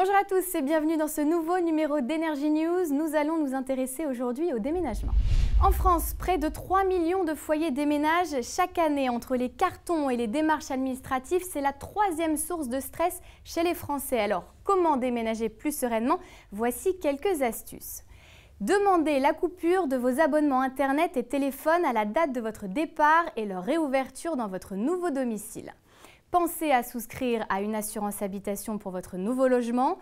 Bonjour à tous et bienvenue dans ce nouveau numéro d'Energy News. Nous allons nous intéresser aujourd'hui au déménagement. En France, près de 3 millions de foyers déménagent chaque année. Entre les cartons et les démarches administratives, c'est la troisième source de stress chez les Français. Alors, comment déménager plus sereinement? Voici quelques astuces. Demandez la coupure de vos abonnements Internet et téléphone à la date de votre départ et leur réouverture dans votre nouveau domicile. Pensez à souscrire à une assurance habitation pour votre nouveau logement.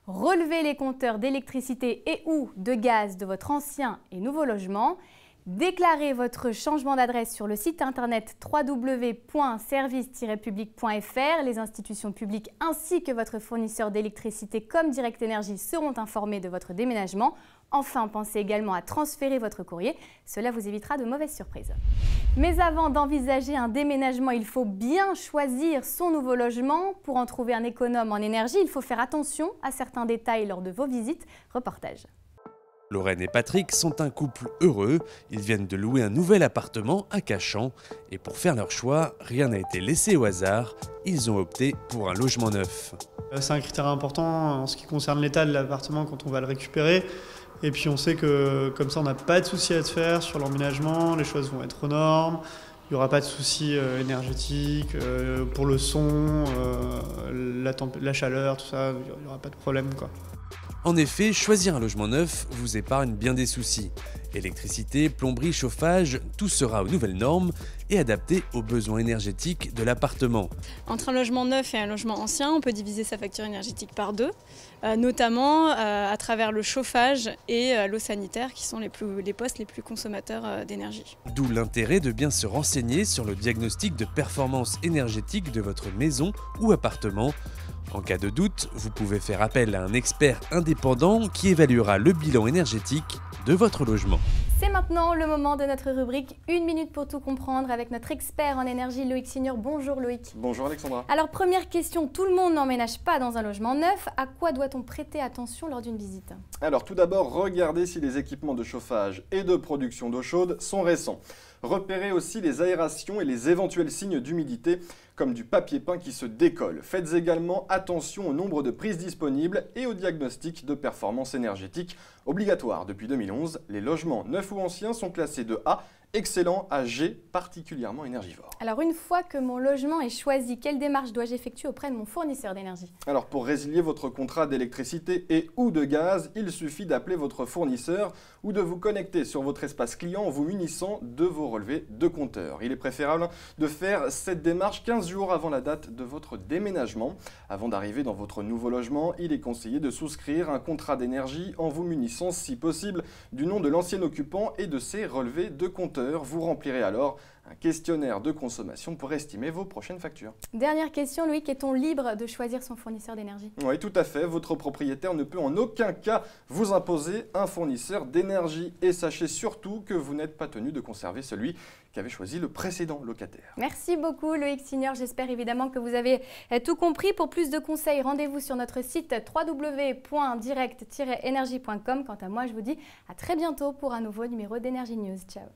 Relevez les compteurs d'électricité et ou de gaz de votre ancien et nouveau logement. Déclarez votre changement d'adresse sur le site internet www.service-public.fr. Les institutions publiques ainsi que votre fournisseur d'électricité comme Direct Énergie seront informés de votre déménagement. Enfin, pensez également à transférer votre courrier. Cela vous évitera de mauvaises surprises. Mais avant d'envisager un déménagement, il faut bien choisir son nouveau logement. Pour en trouver un économe en énergie, il faut faire attention à certains détails lors de vos visites. Reportage. Lorraine et Patrick sont un couple heureux. Ils viennent de louer un nouvel appartement à Cachan. Et pour faire leur choix, rien n'a été laissé au hasard. Ils ont opté pour un logement neuf. C'est un critère important en ce qui concerne l'état de l'appartement quand on va le récupérer. Et puis on sait que comme ça on n'a pas de soucis à se faire sur l'emménagement, les choses vont être aux normes, il n'y aura pas de soucis énergétiques, pour le son, la chaleur, tout ça, il n'y aura pas de problème, quoi. En effet, choisir un logement neuf vous épargne bien des soucis. Électricité, plomberie, chauffage, tout sera aux nouvelles normes et adapté aux besoins énergétiques de l'appartement. Entre un logement neuf et un logement ancien, on peut diviser sa facture énergétique par deux, notamment à travers le chauffage et l'eau sanitaire qui sont les postes les plus consommateurs d'énergie. D'où l'intérêt de bien se renseigner sur le diagnostic de performance énergétique de votre maison ou appartement. En cas de doute, vous pouvez faire appel à un expert indépendant qui évaluera le bilan énergétique de votre logement. C'est maintenant le moment de notre rubrique 1 minute pour tout comprendre avec notre expert en énergie Loïc Signor. Bonjour Loïc. Bonjour Alexandra. Alors première question, tout le monde n'emménage pas dans un logement neuf. À quoi doit-on prêter attention lors d'une visite? Alors tout d'abord, regardez si les équipements de chauffage et de production d'eau chaude sont récents. Repérez aussi les aérations et les éventuels signes d'humidité, comme du papier peint qui se décolle. Faites également attention au nombre de prises disponibles et au diagnostic de performance énergétique obligatoire. Depuis 2011, les logements neufs ou anciens sont classés de A, excellent, à G, particulièrement énergivore. Alors une fois que mon logement est choisi, quelle démarche dois-je effectuer auprès de mon fournisseur d'énergie? Alors pour résilier votre contrat d'électricité et ou de gaz, il suffit d'appeler votre fournisseur ou de vous connecter sur votre espace client en vous munissant de vos relevés de compteur. Il est préférable de faire cette démarche 15 jours avant la date de votre déménagement. Avant d'arriver dans votre nouveau logement, il est conseillé de souscrire un contrat d'énergie en vous munissant si possible du nom de l'ancien occupant et de ses relevés de compteur. Vous remplirez alors un questionnaire de consommation pour estimer vos prochaines factures. Dernière question, Loïc, est-on libre de choisir son fournisseur d'énergie? Oui, tout à fait. Votre propriétaire ne peut en aucun cas vous imposer un fournisseur d'énergie. Et sachez surtout que vous n'êtes pas tenu de conserver celui qu'avait choisi le précédent locataire. Merci beaucoup Loïc Signor. J'espère évidemment que vous avez tout compris. Pour plus de conseils, rendez-vous sur notre site www.direct-energie.com. Quant à moi, je vous dis à très bientôt pour un nouveau numéro d'Energy News. Ciao.